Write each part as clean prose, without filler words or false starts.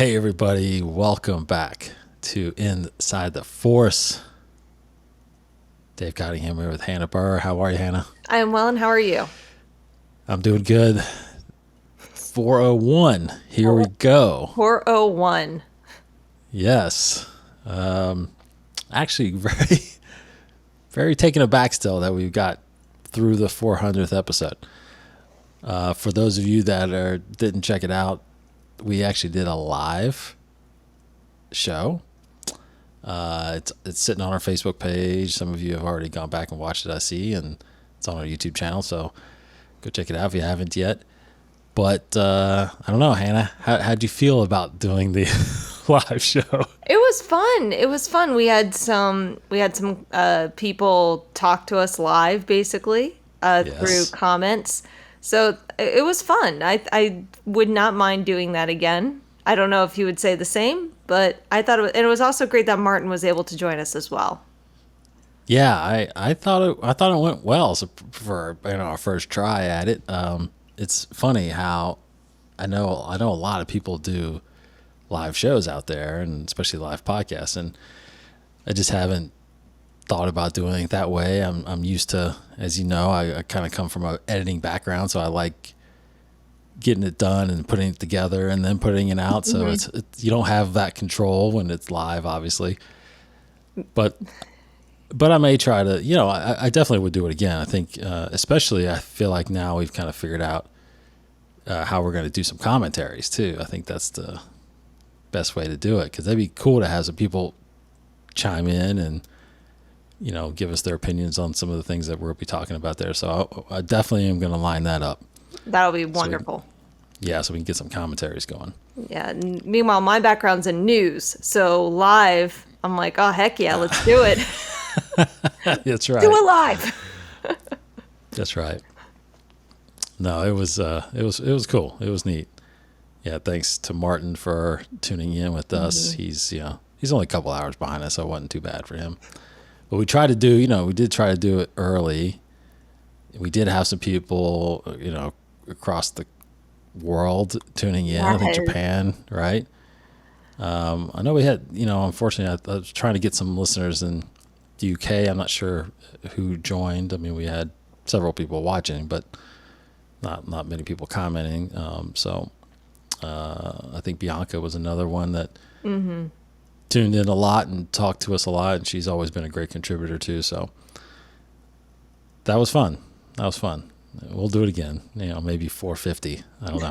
Hey everybody, welcome back to Inside the Force. Dave Cottingham here with Hannah Burr. How are you, Hannah? I am well, and how are you? I'm doing good. 401. Here we go. 401. Yes. Actually, very taken aback still that we've got through the 400th episode. For those of you that didn't check it out, we actually did a live show. It's sitting on our Facebook page. Some of you have already gone back and watched it, I see, and it's on our YouTube channel. So go check it out if you haven't yet. But I don't know, Hannah, how'd you feel about doing the live show? It was fun. It was fun. We had some people talk to us live, basically, through Yes. comments. So it was fun. I would not mind doing that again. I don't know if you would say the same, but I thought and it was also great that Martin was able to join us as well. Yeah, I thought it went well. So for our first try at it. It's funny how I know a lot of people do live shows out there, and especially live podcasts, and I just haven't thought about doing it that way. I'm used to, as you know, I kind of come from an editing background, so I like getting it done and putting it together and then putting it out. So it's you don't have that control when it's live, obviously. But I may try to, I definitely would do it again. I think, especially I feel like now we've kind of figured out how we're going to do some commentaries too. I think that's the best way to do it, because that'd be cool to have some people chime in and give us their opinions on some of the things that we'll be talking about there. So I definitely am going to line that up. That'll be wonderful. So we can get some commentaries going. Yeah. And meanwhile, my background's in news, so live, I'm like, oh heck yeah, let's do it. That's right. Do it live. That's right. No, it was cool. It was neat. Yeah, thanks to Martin for tuning in with us. He's only a couple hours behind us, so it wasn't too bad for him. But we tried to do, we did try to do it early. We did have some people, across the world tuning in. I think Yes. Japan, right? I know we had, unfortunately, I was trying to get some listeners in the UK. I'm not sure who joined. I mean, we had several people watching, but not many people commenting. I think Bianca was another one that tuned in a lot and talked to us a lot, and she's always been a great contributor too. So that was fun. We'll do it again. Maybe 450. I don't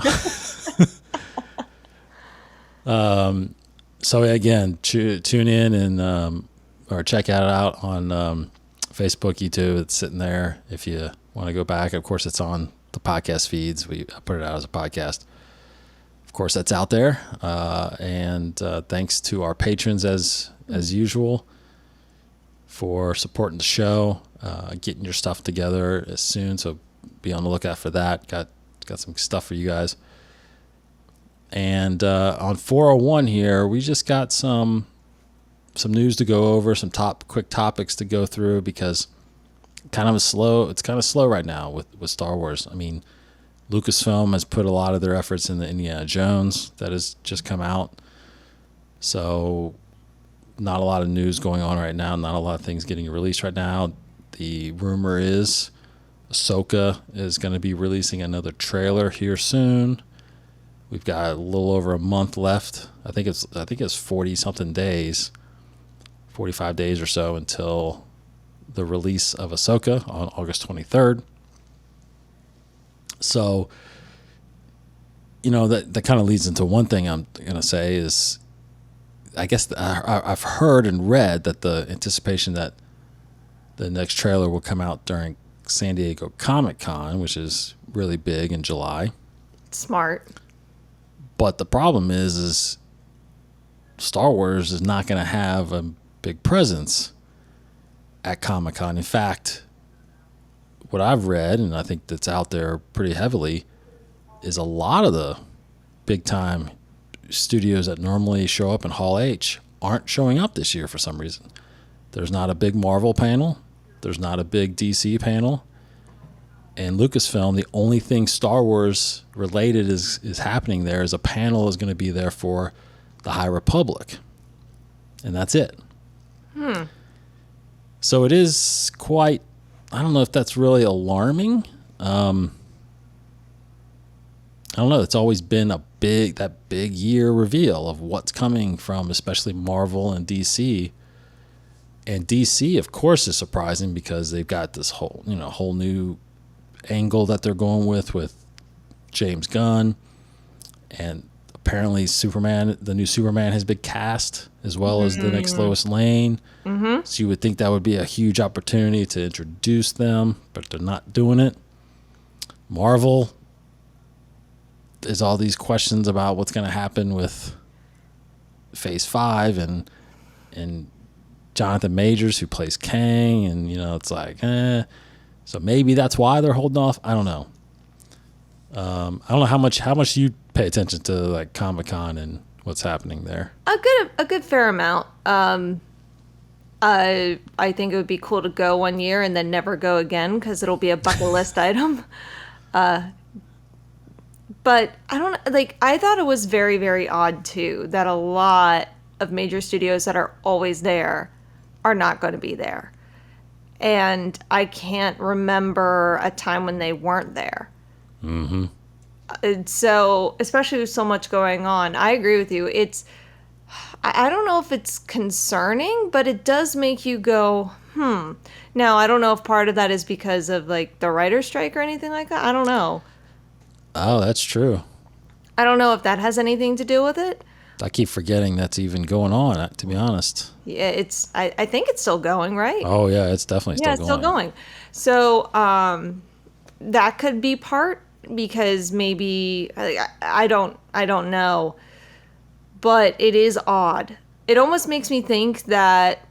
know. So again, tune in and or check it out on Facebook, YouTube. It's sitting there if you want to go back. Of course, it's on the podcast feeds. I put it out as a podcast. Of course, that's out there. And thanks to our patrons as usual for supporting the show, getting your stuff together as soon. So be on the lookout for that. Got some stuff for you guys. And on 401 here, we just got some news to go over, some quick topics to go through, because it's kind of slow right now with Star Wars. I mean, Lucasfilm has put a lot of their efforts in the Indiana Jones that has just come out. So not a lot of news going on right now, not a lot of things getting released right now. The rumor is Ahsoka is going to be releasing another trailer here soon. We've got a little over a month left. I think it's 40 something days, 45 days or so until the release of Ahsoka on August 23rd. So, that kind of leads into one thing I'm going to say is, I guess I've heard and read that the anticipation that the next trailer will come out during San Diego Comic-Con, which is really big in July. Smart. But the problem is Star Wars is not going to have a big presence at Comic-Con. In fact, what I've read, and I think that's out there pretty heavily, is a lot of the big-time studios that normally show up in Hall H aren't showing up this year for some reason. There's not a big Marvel panel. There's not a big DC panel. And Lucasfilm, the only thing Star Wars related is happening there is a panel is going to be there for the High Republic. And that's it. So it is quite, I don't know if that's really alarming. I don't know. It's always been that big year reveal of what's coming from, especially Marvel and DC. And DC, of course, is surprising because they've got this whole new angle that they're going with James Gunn, and apparently the new Superman has been cast as well as the next Lois Lane. Mm-hmm. So you would think that would be a huge opportunity to introduce them, but they're not doing it. Marvel, there's all these questions about what's going to happen with Phase 5 and Jonathan Majors, who plays Kang, and it's like, so maybe that's why they're holding off. I don't know. I don't know how much you pay attention to like Comic-Con and what's happening there. A good fair amount. I think it would be cool to go one year and then never go again because it'll be a bucket list item. But I don't like. I thought it was very, very odd too that a lot of major studios that are always there are not going to be there, and I can't remember a time when they weren't there. Mm-hmm. So, especially with so much going on, I agree with you. I don't know if it's concerning, but it does make you go, Now, I don't know if part of that is because of like the writer's strike or anything like that. I don't know. Oh, that's true. I don't know if that has anything to do with it. I keep forgetting that's even going on, to be honest. Yeah, I think it's still going, right? Oh, yeah, it's definitely still going. Yeah, it's still going. So, that could be part because maybe I don't know. But it is odd. It almost makes me think that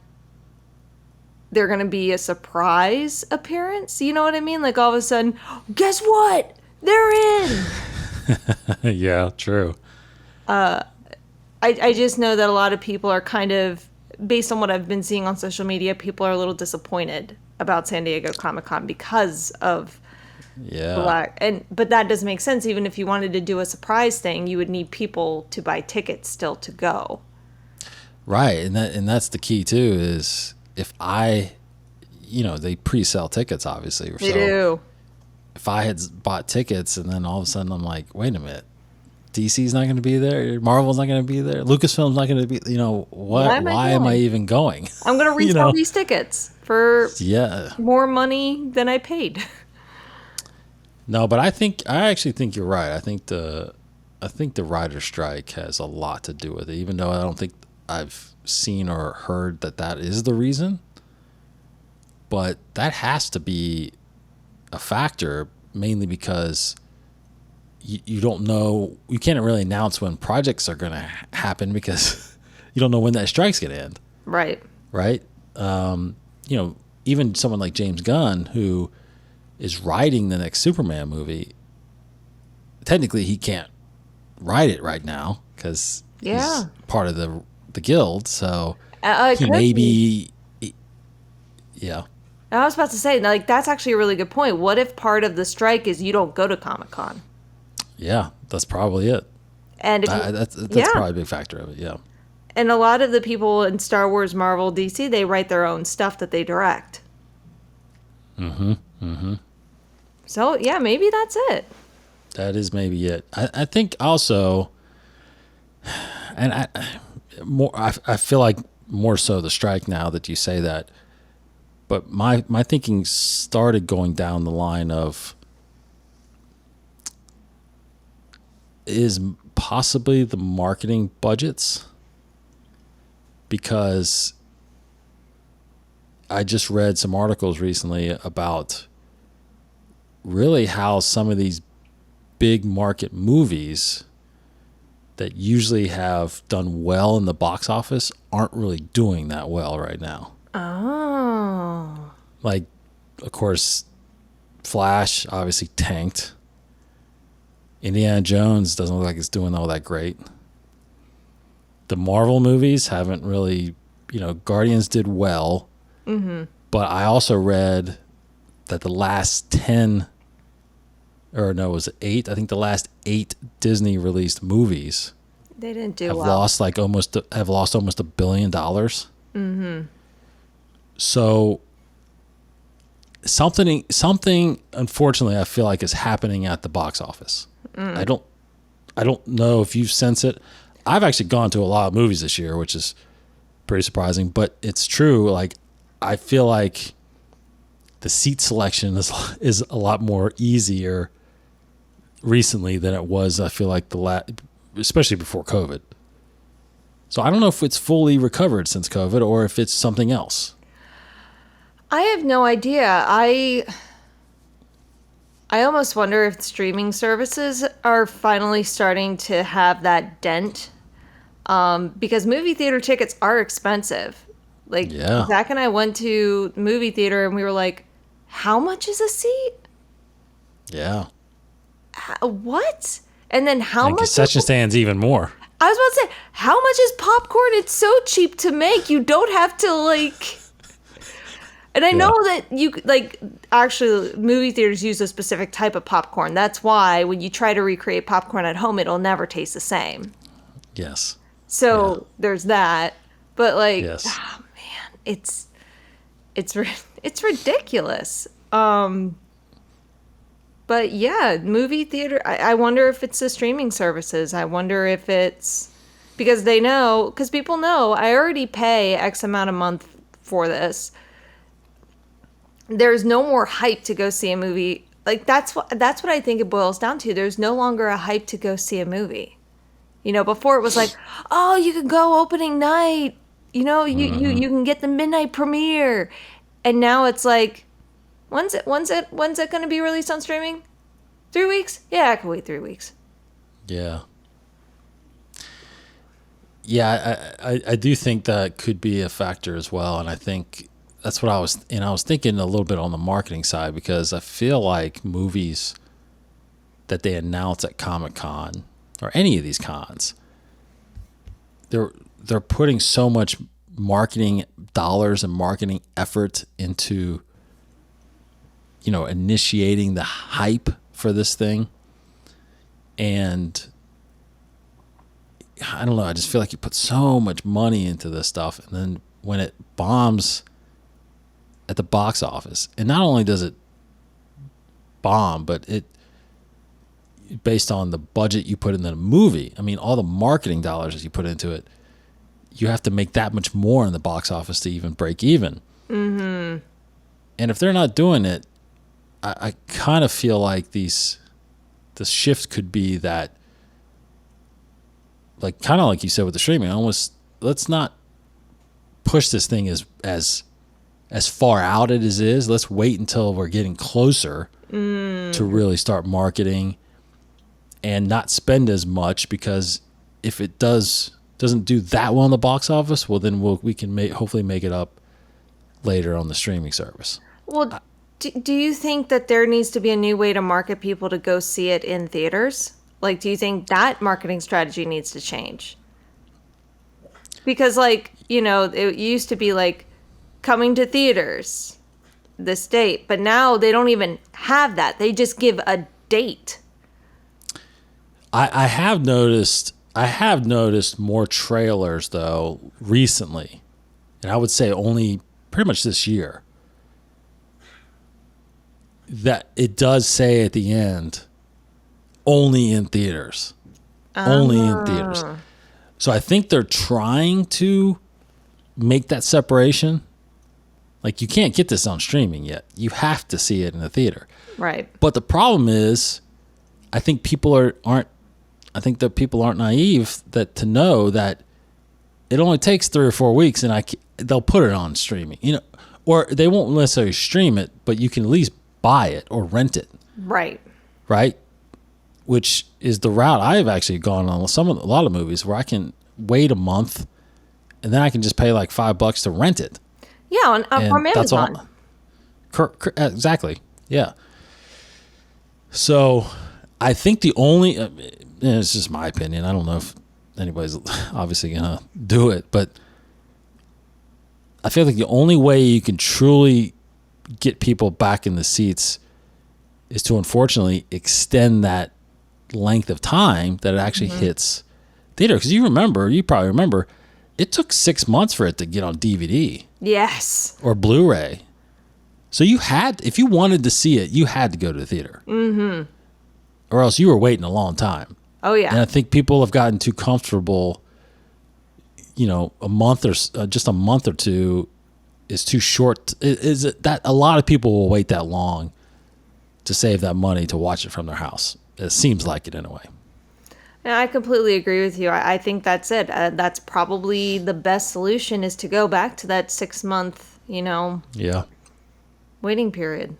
they're going to be a surprise appearance. You know what I mean? Like all of a sudden, guess what? They're in. Yeah, true. I just know that a lot of people are kind of, based on what I've been seeing on social media, people are a little disappointed about San Diego Comic-Con because of but that doesn't make sense. Even if you wanted to do a surprise thing, you would need people to buy tickets still to go. Right, and that's the key too. Is if they pre-sell tickets, obviously. They do. If I had bought tickets and then all of a sudden I'm like, wait a minute, DC's not going to be there, Marvel's not going to be there, Lucasfilm's not going to be. What? Why am I even going? I'm going to resell these tickets for more money than I paid. No, but I actually think you're right. I think the writer's strike has a lot to do with it, even though I don't think I've seen or heard that is the reason. But that has to be a factor, mainly because you don't know, you can't really announce when projects are going to happen because you don't know when that strike's going to end. Right. Right. Even someone like James Gunn, who is writing the next Superman movie, technically he can't write it right now because he's part of the guild. So he maybe, yeah. I was about to say, like, that's actually a really good point. What if part of the strike is you don't go to Comic-Con? Yeah, that's probably it. And that's probably a big factor of it. Yeah. And a lot of the people in Star Wars, Marvel, DC, they write their own stuff that they direct. Mm-hmm. Mm-hmm. So, yeah, maybe that's it. That is maybe it. I think also, and I feel like more so the strike now that you say that, but my thinking started going down the line of, is possibly the marketing budgets, because I just read some articles recently about really how some of these big market movies that usually have done well in the box office aren't really doing that well right now. Oh. Like, of course, Flash obviously tanked. Indiana Jones doesn't look like it's doing all that great. The Marvel movies haven't really, Guardians did well. Mm-hmm. But I also read that the last 10, or no, it was 8. I think the last 8 Disney released movies They didn't do have well. lost almost $1 billion. Mm-hmm. So something unfortunately I feel like is happening at the box office. I don't know if you sense it. I've actually gone to a lot of movies this year, which is pretty surprising, but it's true. Like, I feel like the seat selection is a lot more easier recently than it was. I feel like especially before COVID. So I don't know if it's fully recovered since COVID or if it's something else. I have no idea. I almost wonder if streaming services are finally starting to have that dent, because movie theater tickets are expensive. Like, Yeah. Zach and I went to movie theater and we were like, how much is a seat? Yeah. What? And then how And much? concession stands even more. I was about to say, how much is popcorn? It's so cheap to make. You don't have to like. And I know that you like actually movie theaters use a specific type of popcorn. That's why when you try to recreate popcorn at home, it'll never taste the same. Yes. So there's that. But like, Yes. oh man, it's ridiculous. But yeah, movie theater. I wonder if it's the streaming services. I wonder if it's because they know, because people know I already pay X amount a month for this. There's no more hype to go see a movie. Like that's what I think it boils down to. There's no longer a hype to go see a movie. You know, before it was like, oh, you can go opening night. You know, you can get the midnight premiere, and now it's like, when's it going to be released on streaming? 3 weeks? Yeah, I can wait 3 weeks. Yeah. Yeah, I do think that could be a factor as well, and I think that's what I was thinking a little bit on the marketing side, because I feel like movies that they announce at Comic-Con or any of these cons, they're putting so much marketing dollars and marketing effort into, you know, initiating the hype for this thing. And I don't know, I just feel like you put so much money into this stuff, and then when it bombs at the box office, and not only does it bomb, but it, based on the budget you put in the movie, I mean, all the marketing dollars that you put into it, you have to make that much more in the box office to even break even. Mm-hmm. And if they're not doing it, I kind of feel like the shift could be that, like, kind of like you said with the streaming, almost, let's not push this thing as far out as it is. Let's wait until we're getting closer to really start marketing and not spend as much, because if it doesn't do that well in the box office, well, then we can hopefully make it up later on the streaming service. Well, do you think that there needs to be a new way to market people to go see it in theaters? Like, do you think that marketing strategy needs to change? Because, like, you know, it used to be like coming to theaters this date, but now they don't even have that. They just give a date. I have noticed more trailers though recently, and I would say only pretty much this year, that it does say at the end, only in theaters. Only in theaters. So I think they're trying to make that separation. Like, you can't get this on streaming yet. You have to see it in the theater. Right. But the problem is, I think people aren't naive to know that it only takes 3 or 4 weeks, and they'll put it on streaming. You know, or they won't necessarily stream it, but you can at least buy it or rent it. Right. Right? Which is the route I've actually gone on with a lot of movies, where I can wait a month and then I can just pay like $5 to rent it. Yeah, from Amazon. Exactly. Yeah. So I think the only, it's just my opinion, I don't know if anybody's obviously going to do it, but I feel like the only way you can truly get people back in the seats is to, unfortunately, extend that length of time that it actually hits theater, because you probably remember, it took 6 months for it to get on DVD. Yes. Or Blu-ray. So if you wanted to see it, you had to go to the theater. Mm-hmm. Or else you were waiting a long time. Oh, yeah. And I think people have gotten too comfortable. A month or just a month or two is too short. Is it that a lot of people will wait that long to save that money to watch it from their house? It seems like it in a way. And I completely agree with you. I think that's it. That's probably the best solution, is to go back to that 6 month, Yeah. waiting period.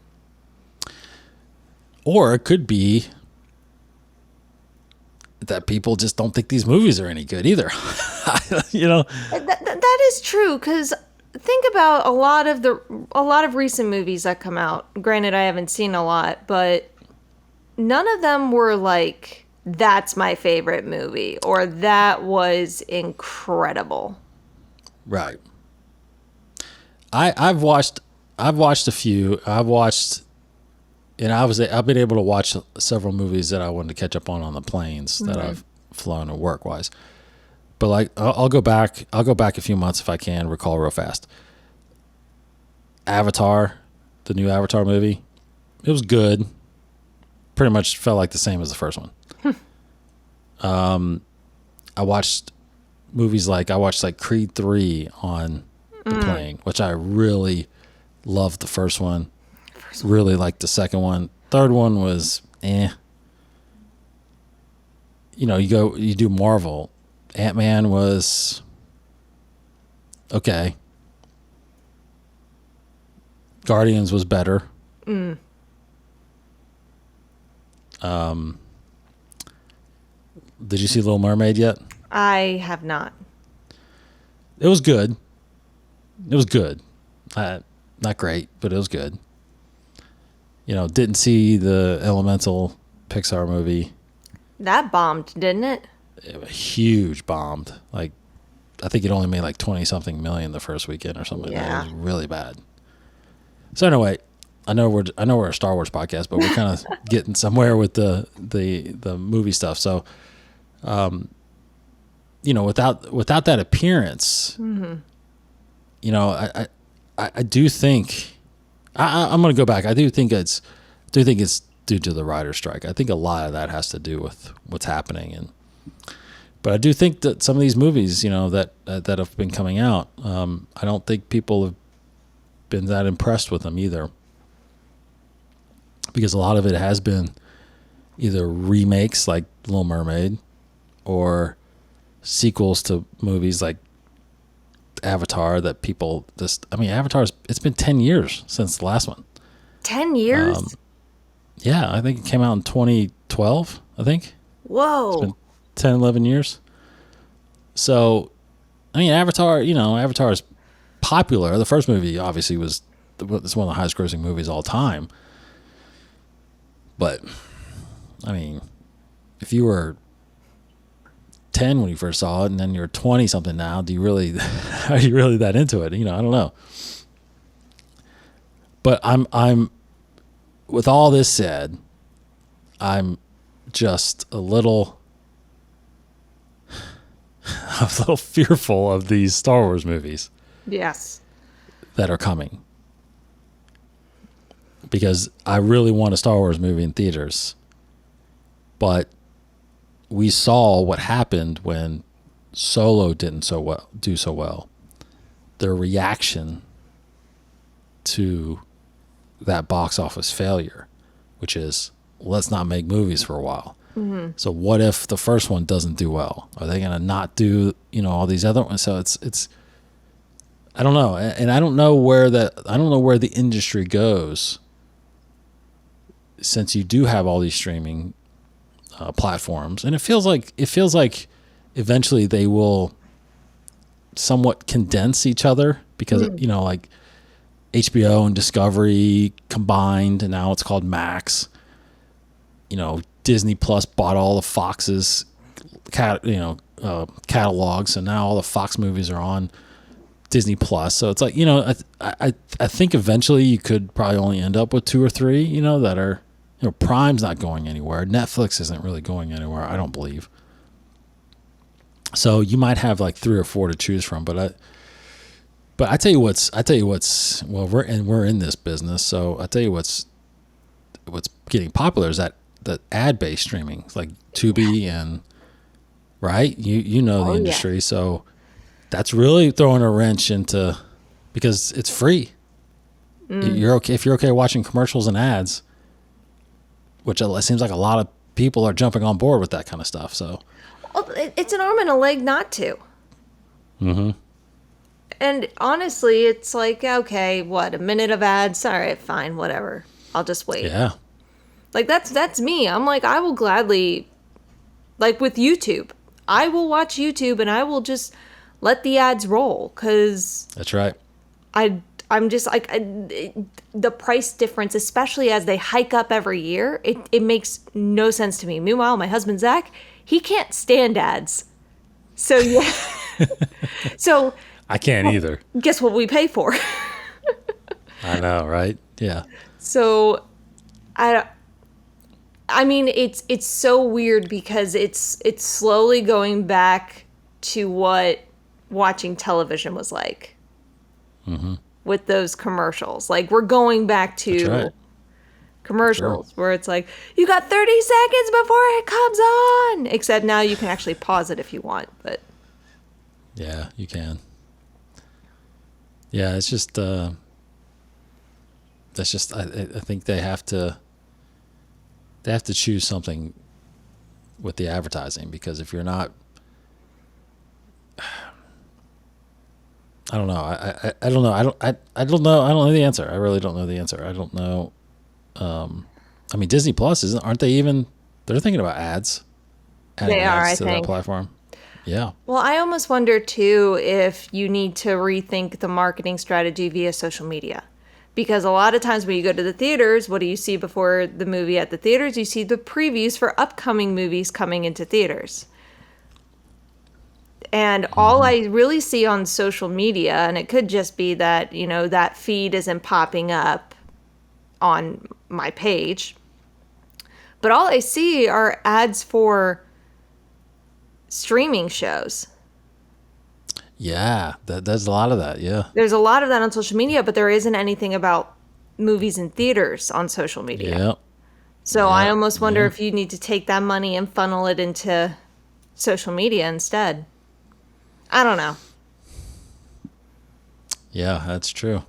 Or it could be that people just don't think these movies are any good either. That is true, because think about a lot of recent movies that come out. Granted, I haven't seen a lot, but none of them were like, that's my favorite movie, or that was incredible. Right. I've watched a few. I've been able to watch several movies that I wanted to catch up on the planes that I've flown work wise. But like, I'll go back a few months if I can recall real fast. Avatar, the new Avatar movie, it was good. Pretty much felt like the same as the first one. I watched movies like Creed 3 on the plane, which I really loved the first one. Really liked the second one. Third one was you do Marvel. Ant-Man was okay. Guardians was better. Did you see Little Mermaid yet? I have not. It was good. Not great, but it was good. Didn't see the Elemental Pixar movie. That bombed, didn't it? It was huge bombed. Like, I think it only made like 20-something million the first weekend or something. Yeah. It was really bad. So anyway, I know we're a Star Wars podcast, but we're kind of getting somewhere with the movie stuff. So, without that appearance, I do think I'm going to go back. I do think it's due to the writer's strike. I think a lot of that has to do with what's happening, but I do think that some of these movies, that have been coming out, I don't think people have been that impressed with them either, because a lot of it has been either remakes like Little Mermaid or sequels to movies like Avatar that people Avatar's, it's been 10 years since the last one. 10 years? Yeah, I think it came out in 2012, I think. Whoa. It's been 10, 11 years. So, Avatar is popular. The first movie obviously it's one of the highest grossing movies of all time. But, if you were 10 when you first saw it and then you're 20 something now, are you really that into it? I don't know. But I'm with all this said, I'm just a little fearful of these Star Wars movies. Yes. That are coming. Because I really want a Star Wars movie in theaters. But we saw what happened when Solo didn't do so well. Their reaction to that box office failure, which is, let's not make movies for a while. Mm-hmm. So what if the first one doesn't do well? Are they going to not do, all these other ones? So it's I don't know. And I don't know where the industry goes, since you do have all these streaming platforms, and it feels like eventually they will somewhat condense each other, because like HBO and Discovery combined, and now it's called Max. Disney Plus bought all the Fox's catalogs, and now all the Fox movies are on Disney Plus. So it's like, I think eventually you could probably only end up with 2 or 3, that are, Prime's not going anywhere. Netflix isn't really going anywhere, I don't believe. So you might have like 3 or 4 to choose from, but I tell you what's well, we're in this business, so I tell you what's getting popular is that the ad-based streaming, like Tubi and right? You know the Oh yeah. industry, so that's really throwing a wrench into because it's free. You're okay if you're okay watching commercials and ads, which it seems like a lot of people are jumping on board with that kind of stuff. So, Well, it's an arm and a leg not to. mm-hmm. And honestly, it's like, okay, what, a minute of ads? All right, fine, whatever. I'll just wait. Yeah, Like that's me. I'm like, I will gladly, like with YouTube, I will watch YouTube and I will just let the ads roll because that's right. I'm just like the price difference, especially as they hike up every year. It makes no sense to me. Meanwhile, my husband Zach, he can't stand ads. So yeah, so I can't either. guess what we pay for? I know, right? Yeah, So I mean it's so weird because it's slowly going back to what watching television was like. With those commercials. Like we're going back to right. commercials where it's like you got 30 seconds before it comes on. Except now you can actually pause it if you want, but yeah, you can. Yeah, it's just that's just I think they have to choose something with the advertising because if you're not I don't know. I don't know. I don't know. I don't know the answer. I really don't know the answer. I don't know. I mean, Disney Plus aren't they even? They're thinking about ads. Adding they are, ads I to think. that platform. Yeah. Well, I almost wonder too if you need to rethink the marketing strategy via social media. Because a lot of times when you go to the theaters, what do you see before the movie at the theaters? You see the previews for upcoming movies coming into theaters. And all I really see on social media, and it could just be that, you know, that feed isn't popping up on my page, but all I see are ads for streaming shows. Yeah. There's a lot of that. Yeah. There's a lot of that on social media, but there isn't anything about movies in theaters on social media. Yeah. So I Yeah. almost wonder Yeah. if you need to take that money and funnel it into social media instead. I don't know. Yeah. That's true.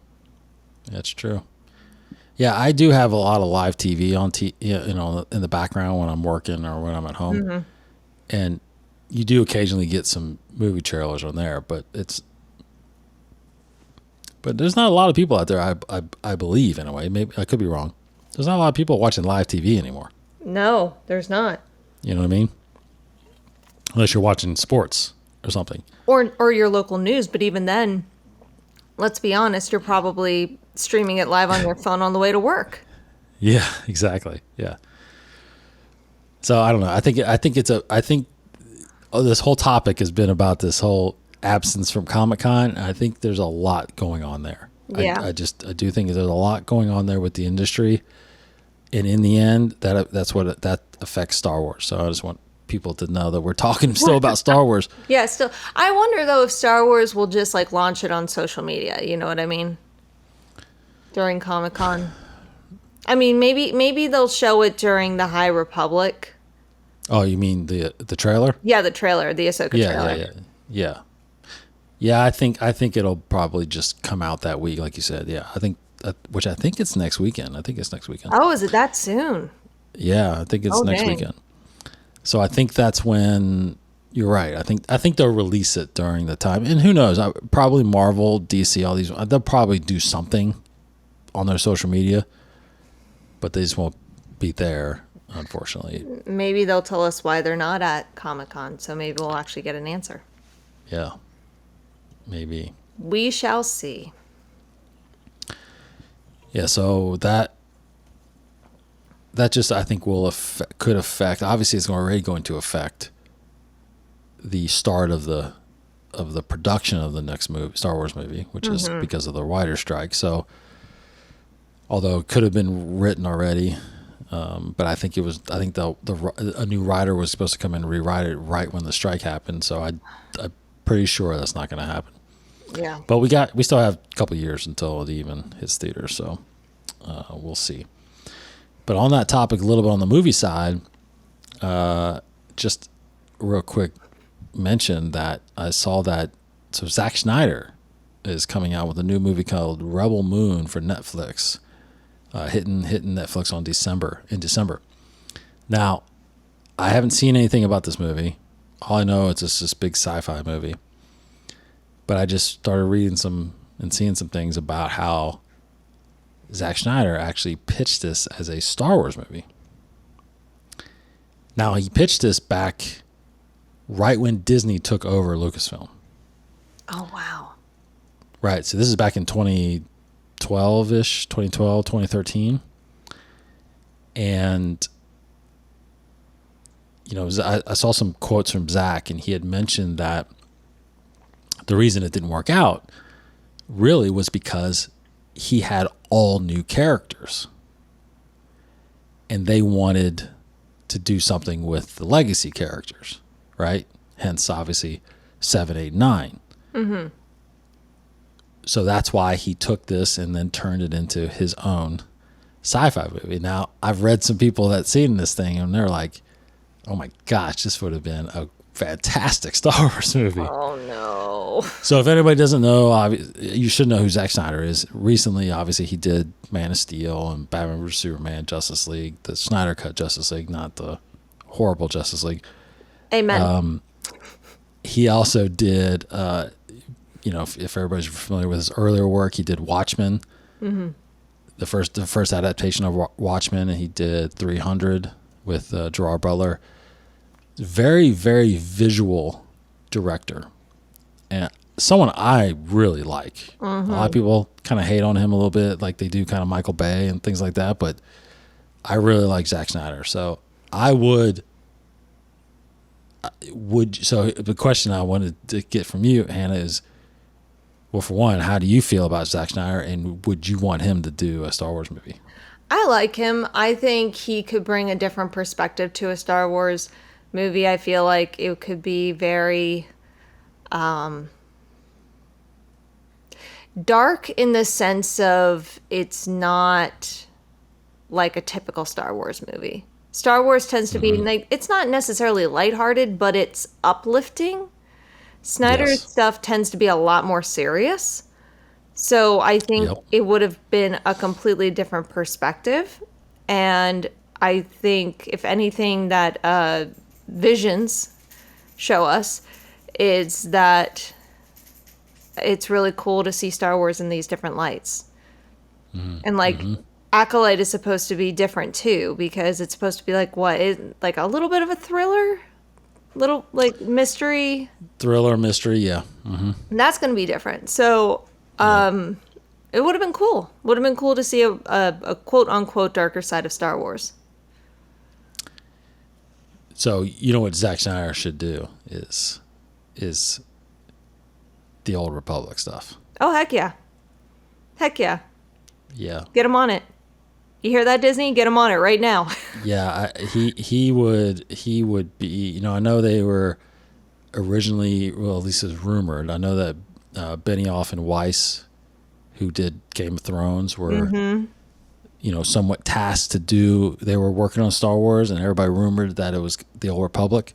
That's true. Yeah, I do have a lot of live TV on in the background when I'm working or when I'm at home, and you do occasionally get some movie trailers on there, but there's not a lot of people out there. I believe in a way. Maybe I could be wrong. There's not a lot of people watching live TV anymore. No, there's not. You know what I mean? Unless you're watching sports or something. Or your local news, but even then, let's be honest, you're probably streaming it live on your phone on the way to work. Yeah, exactly. Yeah. So I don't know. I think this whole topic has been about this whole absence from Comic-Con. I think there's a lot going on there. Yeah. I do think there's a lot going on there with the industry, and in the end, that affects Star Wars. So I just want people to know that we're talking still about Star Wars. Yeah, still. I wonder though if Star Wars will just like launch it on social media. You know what I mean? During Comic-Con. I mean, maybe they'll show it during the High Republic. Oh, you mean the trailer? Yeah, the trailer, the Ahsoka trailer. Yeah. I think it'll probably just come out that week, like you said. Yeah, I think it's next weekend. I think it's next weekend. Oh, is it that soon? Yeah, I think it's next dang. weekend. So I think that's when you're right. I think they'll release it during the time, and who knows? Probably Marvel, DC, all these. They'll probably do something on their social media, but they just won't be there, unfortunately. Maybe they'll tell us why they're not at Comic-Con, so maybe we'll actually get an answer. Yeah, maybe. We shall see. Yeah, so that just I think could affect. Obviously, it's already going to affect the start of the production of the next Star Wars movie, which is because of the writer strike. So, although it could have been written already, But I think a new writer was supposed to come in and rewrite it right when the strike happened. So I'm pretty sure that's not going to happen. Yeah. But we still have a couple years until it even hits theaters, so we'll see. But on that topic, a little bit on the movie side, just real quick mention that I saw that Zack Snyder is coming out with a new movie called Rebel Moon for Netflix, hitting Netflix in December. Now, I haven't seen anything about this movie. All I know is it's this big sci-fi movie. But I just started reading and seeing some things about how Zack Snyder actually pitched this as a Star Wars movie. Now, he pitched this back right when Disney took over Lucasfilm. Oh, wow. Right. So this is back in 2012-ish, 2012, 2013. And, I saw some quotes from Zack, and he had mentioned that the reason it didn't work out really was because he had all new characters. And they wanted to do something with the legacy characters, right? Hence, obviously, 7, 8, 9. Mm-hmm. So that's why he took this and then turned it into his own sci-fi movie. Now, I've read some people that seen this thing, and they're like, oh my gosh, this would have been a fantastic Star Wars movie. Oh, no. So if anybody doesn't know, you should know who Zack Snyder is. Recently, obviously, he did Man of Steel and Batman vs. Superman, Justice League, the Snyder Cut Justice League, not the horrible Justice League. Amen. He also did... if everybody's familiar with his earlier work, he did Watchmen, the first adaptation of Watchmen, and he did 300 with Gerard Butler. Very, very visual director, and someone I really like. A lot of people kind of hate on him a little bit, like they do kind of Michael Bay and things like that, but I really like Zack Snyder. So I would. So the question I wanted to get from you, Hannah, is, well, for one, how do you feel about Zack Snyder, and would you want him to do a Star Wars movie? I like him. I think he could bring a different perspective to a Star Wars movie. I feel like it could be very dark in the sense of it's not like a typical Star Wars movie. Star Wars tends to be like, it's not necessarily lighthearted, but it's uplifting. Snyder's stuff tends to be a lot more serious. So I think it would have been a completely different perspective. And I think, if anything, that Visions show us is that it's really cool to see Star Wars in these different lights. And Acolyte is supposed to be different too, because it's supposed to be like like a little bit of a thriller, little like mystery. Thriller mystery, yeah. And that's going to be different. So it would have been cool. Would have been cool to see a quote unquote darker side of Star Wars. So you know what Zack Snyder should do is the Old Republic stuff. Oh, heck yeah. Heck yeah. Yeah. Get him on it. You hear that, Disney? Get him on it right now. Yeah, he would be. I know they were originally, well, at least it's rumored. I know that Benioff and Weiss, who did Game of Thrones, were somewhat tasked to do. They were working on Star Wars, and everybody rumored that it was the Old Republic.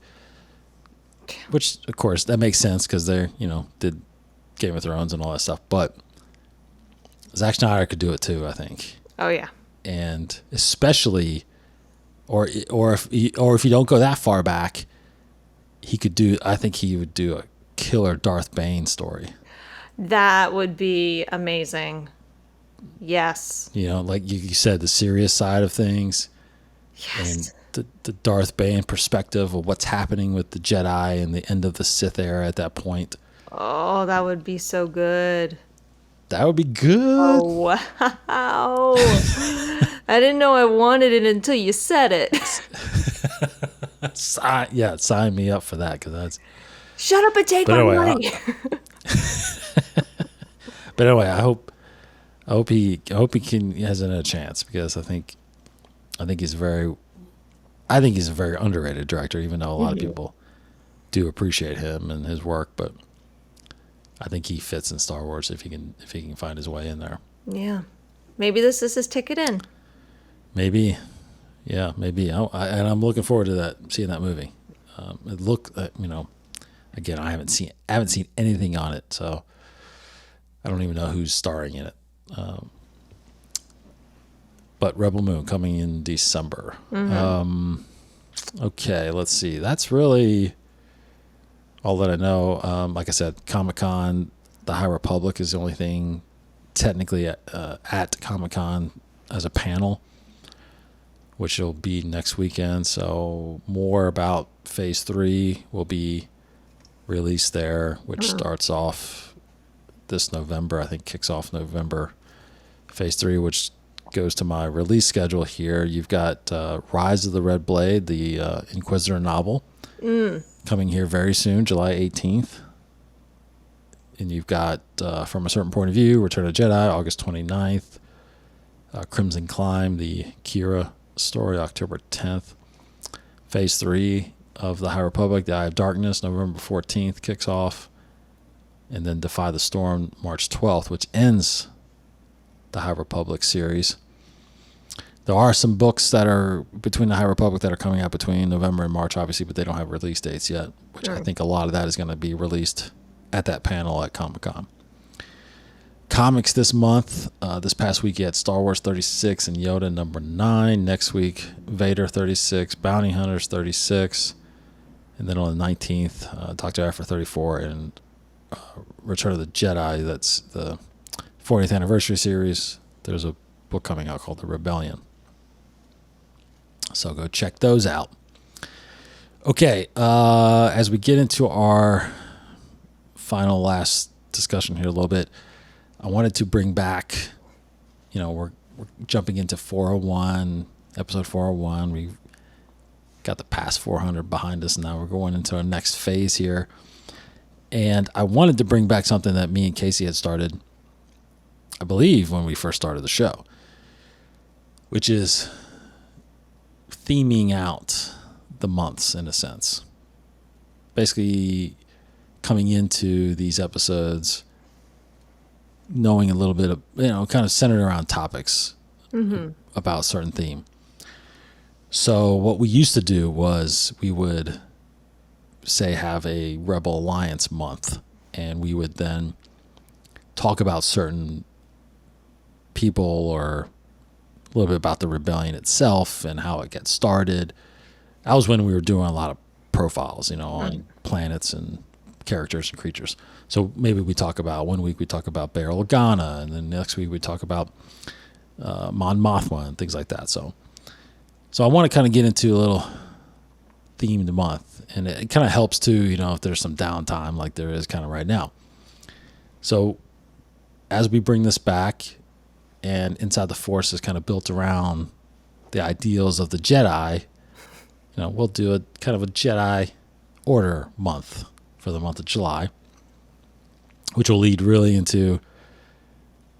Which, of course, that makes sense because they did Game of Thrones and all that stuff. But Zack Snyder could do it too, I think. Oh yeah. And especially, or if you don't go that far back, I think he would do a killer Darth Bane story. That would be amazing. Yes. Like you said, the serious side of things. Yes. And the Darth Bane perspective of what's happening with the Jedi and the end of the Sith era at that point. Oh, that would be so good. That would be good. Oh, wow. I didn't know I wanted it until you said it. Sign me up for that, because that's... Shut up and take my money. But anyway, I hope he has another chance, because I think I think he's I think he's a very underrated director, even though a lot of people do appreciate him and his work. But I think he fits in Star Wars if he can find his way in there. Yeah. Maybe this is his ticket in. Maybe, yeah, maybe. And I'm looking forward to seeing that movie. It looked, again, I haven't seen anything on it, so I don't even know who's starring in it. But Rebel Moon coming in December. Okay, let's see. That's really all that I know. Like I said, Comic-Con, the High Republic is the only thing technically at Comic-Con as a panel, which will be next weekend. So more about Phase 3 will be released there, which starts off this November. I think kicks off November. Phase 3, which goes to my release schedule here. You've got Rise of the Red Blade, the Inquisitor novel, coming here very soon, July 18th. And you've got From a Certain Point of View, Return of the Jedi, August 29th. Crimson Climb, the Kira story, October 10th. Phase 3 of the High Republic, The Eye of Darkness, November 14th kicks off. And then Defy the Storm, March 12th, which ends the High Republic series. There are some books that are between the High Republic that are coming out between November and March, obviously, but they don't have release dates yet, which I think a lot of that is going to be released at that panel at Comic-Con. Comics this month, this past week you had Star Wars 36 and Yoda number 9. Next week, Vader 36, Bounty Hunters 36. And then on the 19th, Dr. Aphra 34 and Return of the Jedi. That's the 40th anniversary series. There's a book coming out called The Rebellion. So go check those out. Okay, as we get into our last discussion here a little bit, I wanted to bring back, we're jumping into 401, episode 401. We've got the past 400 behind us, and now we're going into our next phase here. And I wanted to bring back something that me and Casey had started, I believe, when we first started the show, which is theming out the months in a sense. Basically, coming into these episodes knowing a little bit of, kind of centered around topics about a certain theme. So what we used to do was we would say have a Rebel Alliance month, and we would then talk about certain people or a little bit about the rebellion itself and how it gets started. That was when we were doing a lot of profiles, on planets and characters and creatures. So maybe we talk about, one week we talk about Bail Organa, and then next week we talk about Mon Mothma and things like that. So I want to kind of get into a little themed month, and it kind of helps too, if there's some downtime like there is kind of right now. So as we bring this back, and Inside the Force is kind of built around the ideals of the Jedi, we'll do a kind of a Jedi Order month for the month of July, which will lead really into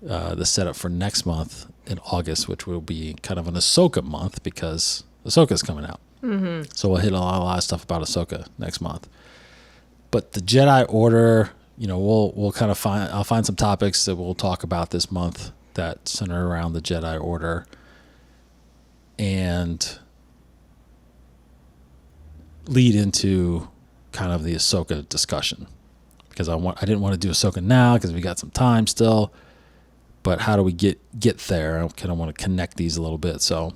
the setup for next month in August, which will be kind of an Ahsoka month because Ahsoka's coming out. So we'll hit a lot of stuff about Ahsoka next month. But the Jedi Order, we'll kind of I'll find some topics that we'll talk about this month that center around the Jedi Order and lead into kind of the Ahsoka discussion, because I didn't want to do Ahsoka now because we got some time still, but how do we get there? I kind of want to connect these a little bit. So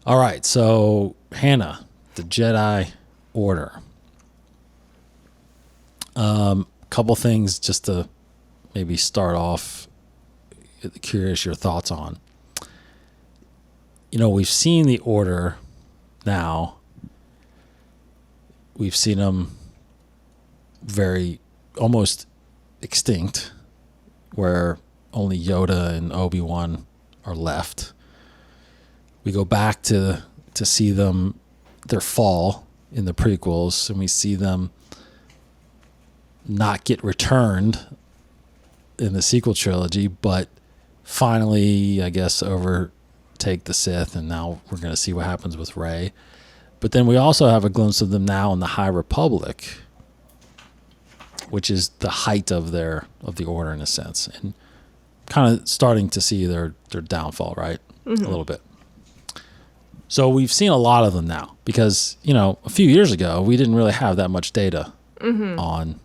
all right, so Hannah, the Jedi Order. Couple things just to maybe start off, curious your thoughts on. We've seen the Order now. We've seen them very almost extinct, where only Yoda and Obi-Wan are left. We go back to see their fall in the prequels, and we see them not get returned in the sequel trilogy, but finally, I guess over take the Sith, and now we're going to see what happens with Rey. But then we also have a glimpse of them now in the High Republic, which is the height of the Order in a sense, and kind of starting to see their downfall, right? A little bit. So we've seen a lot of them now because, a few years ago we didn't really have that much data on,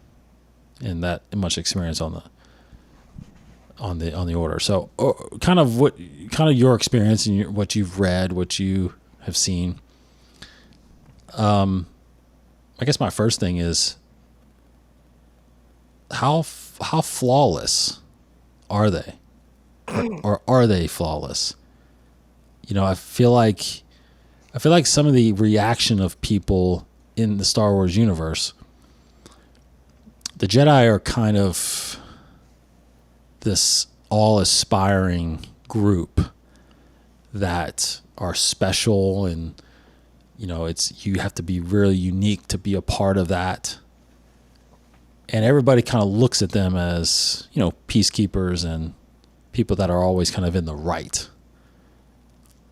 and that much experience on the Order. So kind of your experience and what you've read, what you have seen. I guess my first thing is how flawless are they, or are they flawless? I feel like some of the reaction of people in the Star Wars universe, the Jedi are kind of this all-aspiring group that are special, and you have to be really unique to be a part of that. And everybody kind of looks at them as, peacekeepers and people that are always kind of in the right.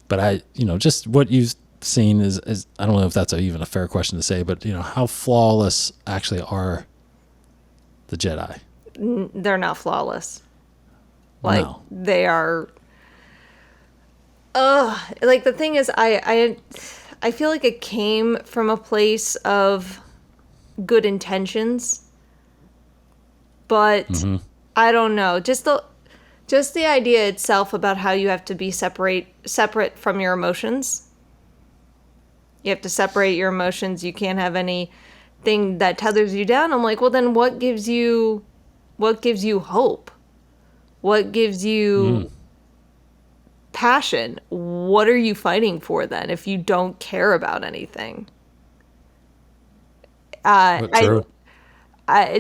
But just what you've seen is I don't know if that's even a fair question to say, but how flawless actually are the Jedi? They're not flawless. Like, no. They are. Like, the thing is, I feel like it came from a place of good intentions, but I don't know. Just the idea itself about how you have to be separate from your emotions. You have to separate your emotions. You can't have anything that tethers you down. I'm like, well, then what gives you hope? What gives you passion? What are you fighting for then if you don't care about anything? True.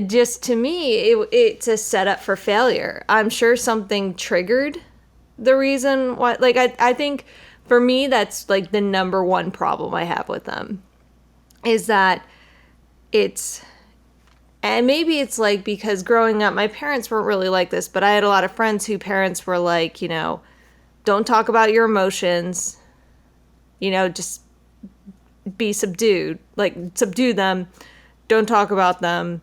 Just to me, it's a setup for failure. I'm sure something triggered the reason why. Like, I think for me, that's like the number one problem I have with them is that and maybe it's like because growing up, my parents weren't really like this, but I had a lot of friends whose parents were like, don't talk about your emotions, just be subdued, like subdue them, don't talk about them,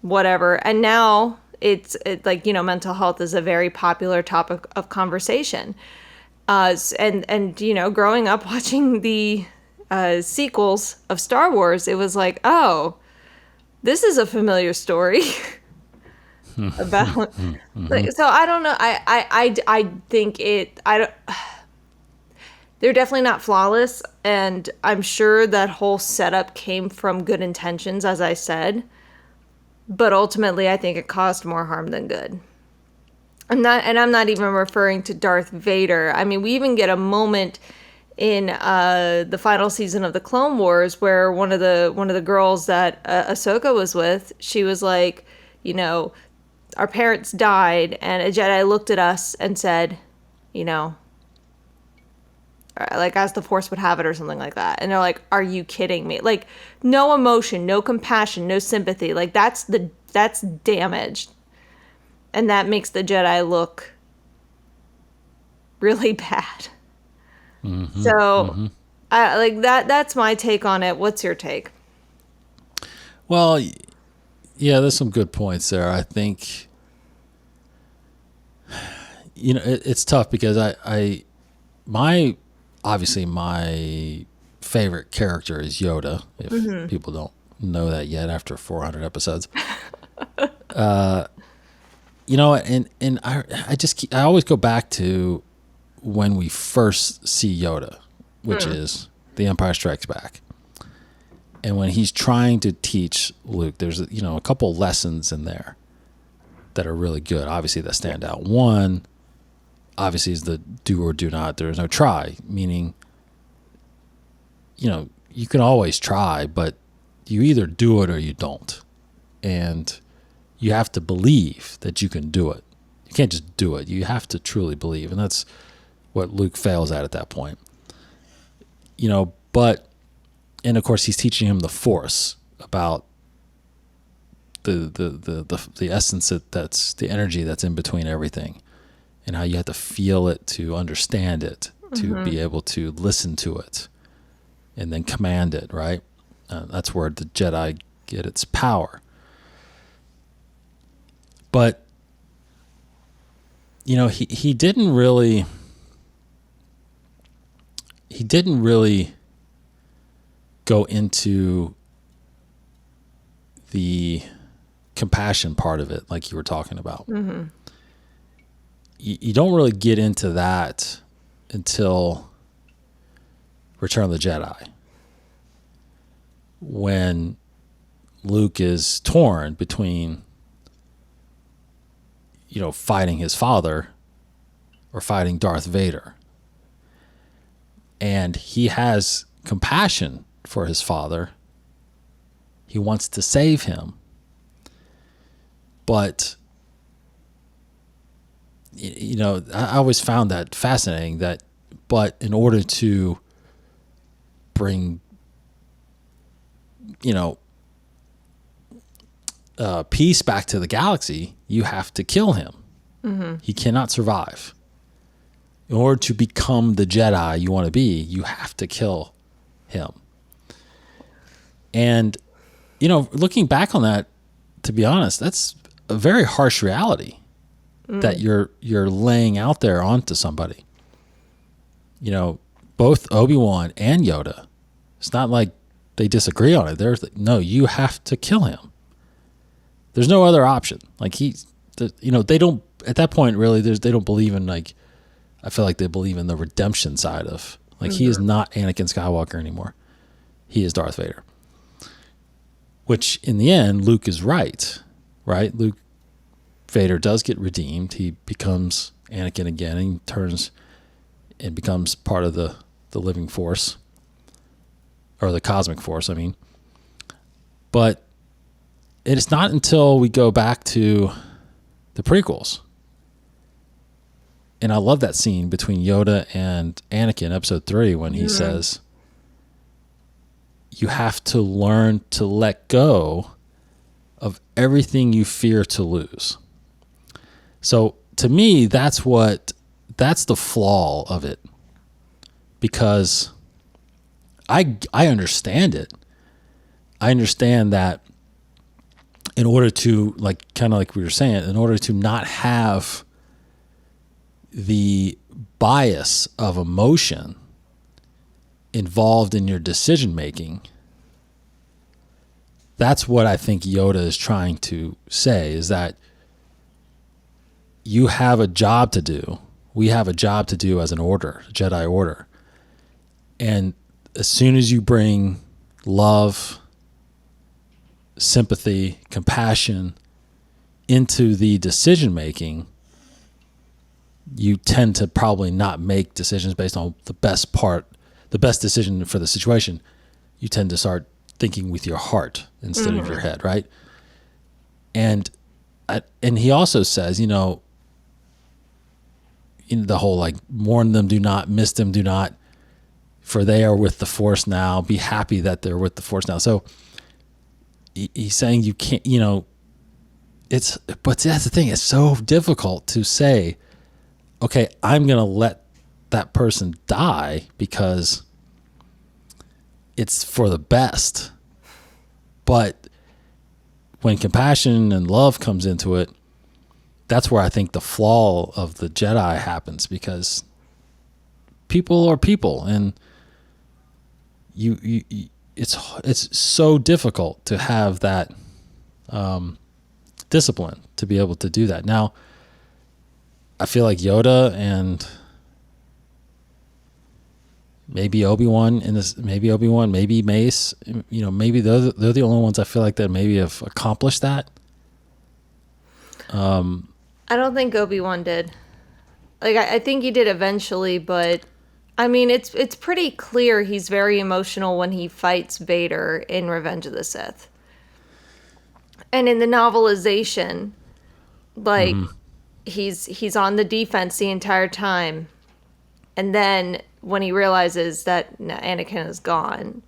whatever. And now it's like, mental health is a very popular topic of conversation. And growing up watching the sequels of Star Wars, it was like, oh, this is a familiar story about. Like, so I don't know. I think they're definitely not flawless, and I'm sure that whole setup came from good intentions, as I said. But ultimately, I think it caused more harm than good. I'm not even referring to Darth Vader. I mean, we even get a moment in the final season of the Clone Wars where one of the girls that Ahsoka was with, she was like, our parents died, and a Jedi looked at us and said, like as the Force would have it or something like that. And they're like, are you kidding me? Like, no emotion, no compassion, no sympathy. Like, that's damaged. And that makes the Jedi look really bad. So, I like that's my take on it. What's your take? Well, yeah, there's some good points there. I think, it's tough because obviously my favorite character is Yoda, if people don't know that yet after 400 episodes. And I always go back to when we first see Yoda, which is The Empire Strikes Back. And when he's trying to teach Luke, there's a couple lessons in there that are really good, obviously, that stand out. One, obviously, is the do or do not. There is no try, meaning, you can always try, but you either do it or you don't. And you have to believe that you can do it. You can't just do it. You have to truly believe. And that's what Luke fails at that point. But, and of course he's teaching him the Force, about the essence that's the energy that's in between everything, and how you have to feel it to understand it. to be able to listen to it and then command it, right? That's where the Jedi get its power. But, he didn't really go into the compassion part of it like you were talking about. You don't really get into that until Return of the Jedi, when Luke is torn between fighting his father or fighting Darth Vader. And he has compassion for his father. He wants to save him. But, I always found that fascinating but in order to bring, peace back to the galaxy, you have to kill him. He cannot survive. In order to become the Jedi you want to be, you have to kill him. And, looking back on that, to be honest, that's a very harsh reality that you're laying out there onto somebody. Both Obi-Wan and Yoda, it's not like they disagree on it. They're like, no, you have to kill him. There's no other option. Like they don't, at that point, really, they don't believe in, like, I feel like they believe in the redemption side of, like, he is not Anakin Skywalker anymore. He is Darth Vader. Which, in the end, Luke is right? Luke Vader does get redeemed. He becomes Anakin again, and he turns and becomes part of the living force, or the cosmic force, I mean. But it's not until we go back to the prequels, and I love that scene between Yoda and Anakin, episode 3, when he says, you have to learn to let go of everything you fear to lose. So to me, that's the flaw of it, because I understand it. I understand that in order to, like, kind of like we were saying, in order to not have the bias of emotion involved in your decision making, that's what I think Yoda is trying to say, is that you have a job to do. We have a job to do as an order, Jedi Order. And as soon as you bring love, sympathy, compassion into the decision making, you tend to probably not make decisions based on the best decision for the situation. You tend to start thinking with your heart instead of your head, right? And he also says, in the whole, like, mourn them, do not miss them, do not, for they are with the Force now. Be happy that they're with the Force now. So he's saying you can't, but that's the thing. It's so difficult to say, okay, I'm going to let that person die because it's for the best. But when compassion and love comes into it, that's where I think the flaw of the Jedi happens, because people are people, and it's so difficult to have that discipline to be able to do that. Now, I feel like Yoda and maybe Obi-Wan, maybe Mace, maybe they're the only ones I feel like that maybe have accomplished that. I don't think Obi-Wan did. Like, I think he did eventually, but I mean, it's pretty clear he's very emotional when he fights Vader in Revenge of the Sith. And in the novelization, like, he's on the defense the entire time. And then when he realizes that Anakin is gone,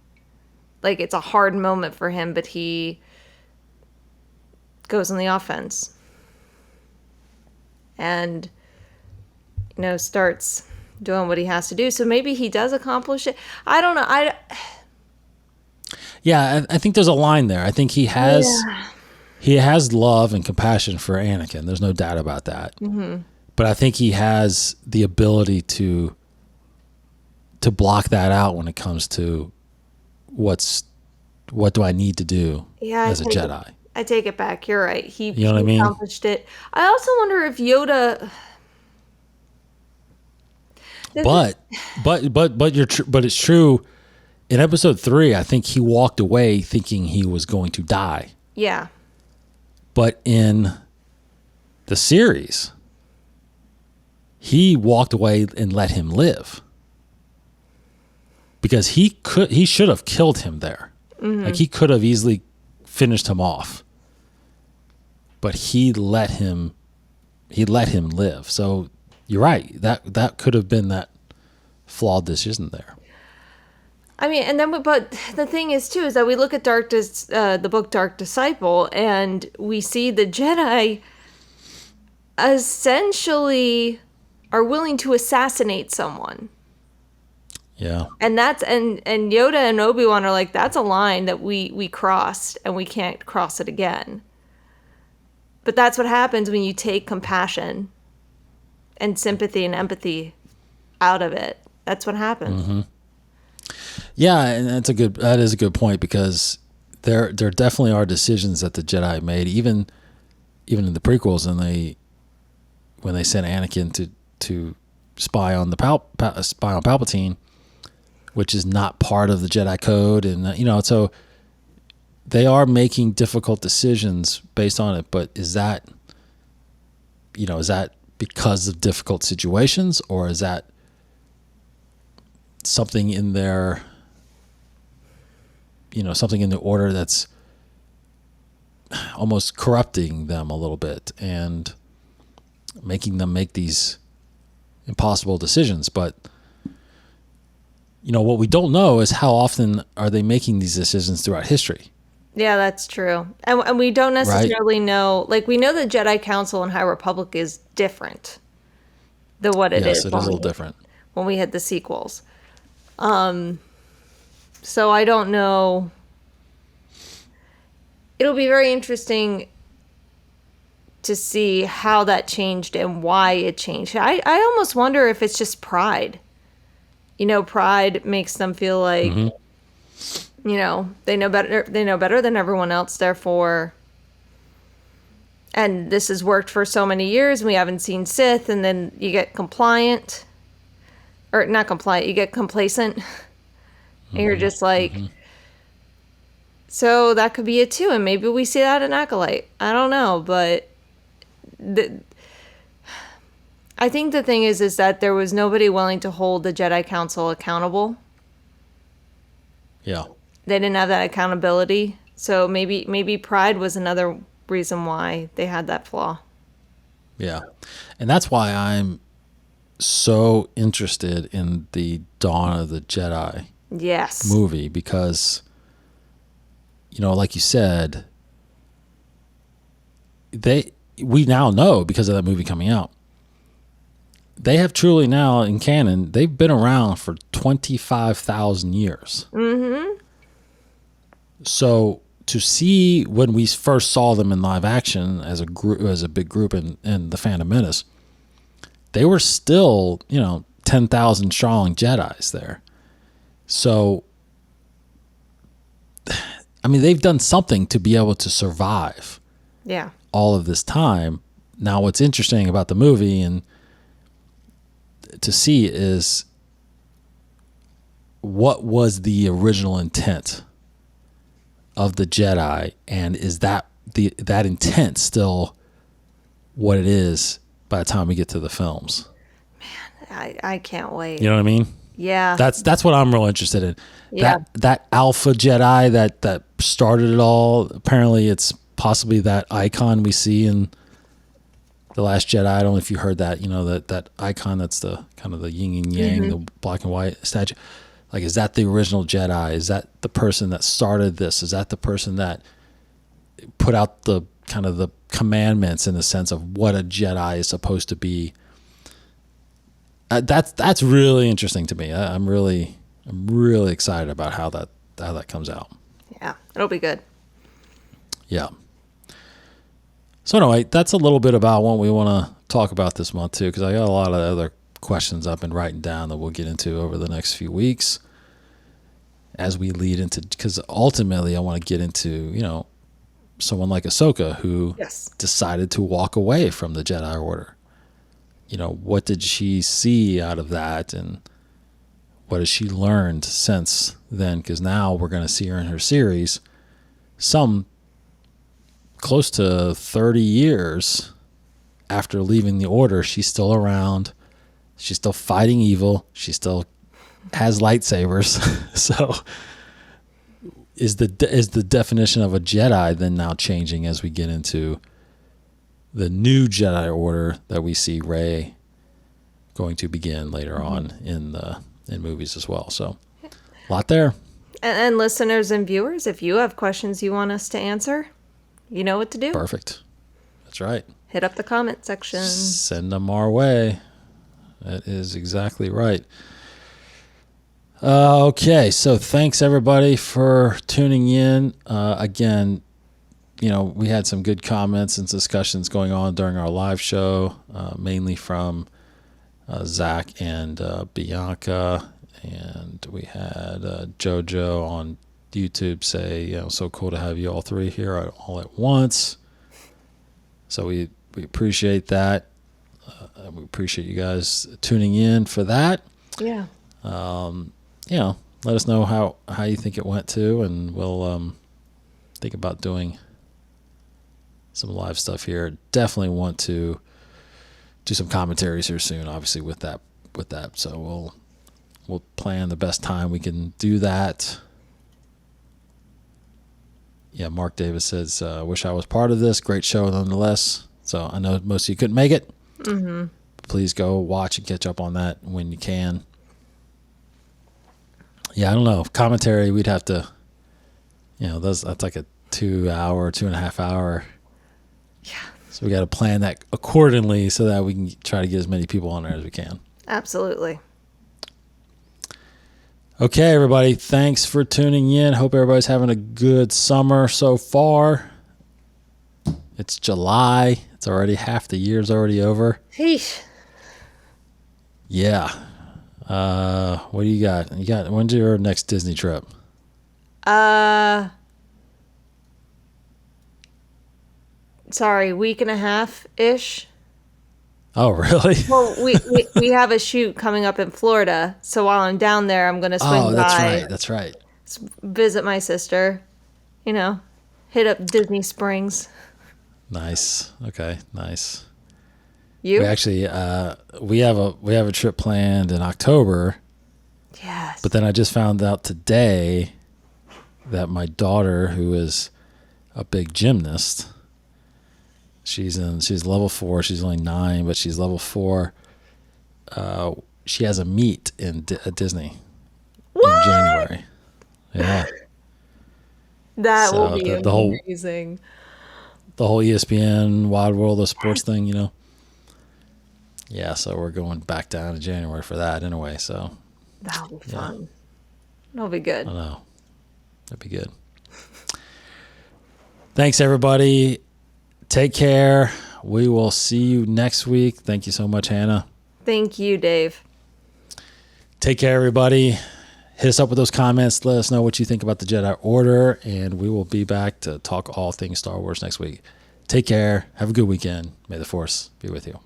like, it's a hard moment for him, but he goes on the offense. And, starts doing what he has to do. So maybe he does accomplish it. I don't know. Yeah, I think there's a line there. I think he has love and compassion for Anakin. There's no doubt about that. Mm-hmm. But I think he has the ability to block that out when it comes to what do I need to do as a Jedi. I take it back. You're right. He You know what I mean? accomplished it. I also wonder if Yoda. But it's true. In episode 3, I think he walked away thinking he was going to die. Yeah. But in the series, he walked away and let him live. Because he should have killed him there. Mm-hmm. Like, he could have easily finished him off. But he let him live. So you're right. That could have been that flawed decision there. I mean, and then, but the thing is too, is that we look at the book Dark Disciple, and we see the Jedi essentially are willing to assassinate someone. Yeah. And Yoda and Obi-Wan are like, that's a line that we crossed, and we can't cross it again. But that's what happens when you take compassion and sympathy and empathy out of it. That's what happens. Mm-hmm. Yeah, and that is a good point, because there definitely are decisions that the Jedi made, even in the prequels, and when they sent Anakin to spy on Palpatine, which is not part of the Jedi code, and so they are making difficult decisions based on it. But is that because of difficult situations, or is that something in their something in the order that's almost corrupting them a little bit and making them make these impossible decisions? But what we don't know is how often are they making these decisions throughout history. Yeah, that's true. And we don't necessarily know, like, we know the Jedi Council in High Republic is different than what it is. Yes, it is a little different. When we had the sequels. So I don't know. It'll be very interesting to see how that changed and why it changed. I almost wonder if it's just pride. Pride makes them feel like, they know better than everyone else, therefore. And this has worked for so many years, and we haven't seen Sith, and then you get compliant. Or not compliant, you get complacent. And you're just like, so that could be it too. And maybe we see that in Acolyte. I don't know, but I think the thing is that there was nobody willing to hold the Jedi Council accountable. Yeah. They didn't have that accountability. So maybe pride was another reason why they had that flaw. Yeah. And that's why I'm so interested in the Dawn of the Jedi movie, because like you said, we now know, because of that movie coming out, they have truly now in canon, they've been around for 25,000 years. Mm-hmm. So to see when we first saw them in live action as a group, as a big group in the Phantom Menace, they were still 10,000 strong Jedis there. So, I mean, they've done something to be able to survive all of this time. Now, what's interesting about the movie and to see is what was the original intent of the Jedi, and is that intent still what it is by the time we get to the films? Man, I can't wait. You know what I mean? Yeah. That's what I'm real interested in. Yeah. That alpha Jedi that started it all, apparently it's possibly that icon we see in The Last Jedi. I don't know if you heard that, that icon that's the kind of the yin and yang, the black and white statue. Like, is that the original Jedi? Is that the person that started this? Is that the person that put out the kind of the commandments in the sense of what a Jedi is supposed to be? That's really interesting to me. I'm really excited about how that comes out. Yeah, it'll be good. Yeah. So anyway, that's a little bit about what we want to talk about this month too, because I got a lot of other questions I've been writing down that we'll get into over the next few weeks as we lead into, because ultimately I want to get into, someone like Ahsoka who decided to walk away from the Jedi Order. What did she see out of that, and what has she learned since then? Because now we're going to see her in her series some close to 30 years after leaving the Order. She's still around. She's still fighting evil. She still has lightsabers. So is the definition of a Jedi then now changing as we get into the new Jedi Order that we see Rey going to begin later on in movies as well? So a lot there. And listeners and viewers, if you have questions you want us to answer, you know what to do. Perfect. That's right. Hit up the comment section. Send them our way. That is exactly right. Okay, so thanks everybody for tuning in. Again, we had some good comments and discussions going on during our live show, mainly from Zach and Bianca, and we had JoJo on YouTube say, so cool to have you all three here all at once. So we appreciate that. We appreciate you guys tuning in for that. Yeah. Let us know how you think it went too, and we'll think about doing some live stuff here. Definitely want to do some commentaries here soon, obviously with that. So we'll plan the best time we can do that. Yeah, Mark Davis says, wish I was part of this. Great show nonetheless. So I know most of you couldn't make it. Mm-hmm. Please go watch and catch up on that when you can. Yeah, I don't know. Commentary, we'd have to, that's like a 2.5 hour. Yeah. So we got to plan that accordingly so that we can try to get as many people on there as we can. Absolutely. Okay, everybody. Thanks for tuning in. Hope everybody's having a good summer so far. It's July. It's already half the year's already over. Sheesh. Yeah. What do you got? When's your next Disney trip? Sorry, week and a half ish. Oh, really? Well, we have a shoot coming up in Florida, so while I'm down there, I'm gonna swing by. That's right. Visit my sister. Hit up Disney Springs. Nice. Okay. Nice. You? We actually we have a trip planned in October. Yes. But then I just found out today that my daughter, who is a big gymnast, she's level 4. She's only 9, but she's level 4. She has a meet at Disney in January. Yeah. That will be amazing. The whole ESPN Wide World of Sports thing, Yeah, so we're going back down in January for that anyway. So that'll be fun. That'll be good. I know. That'd be good. Thanks, everybody. Take care. We will see you next week. Thank you so much, Hannah. Thank you, Dave. Take care, everybody. Hit us up with those comments. Let us know what you think about the Jedi Order, and we will be back to talk all things Star Wars next week. Take care. Have a good weekend. May the Force be with you.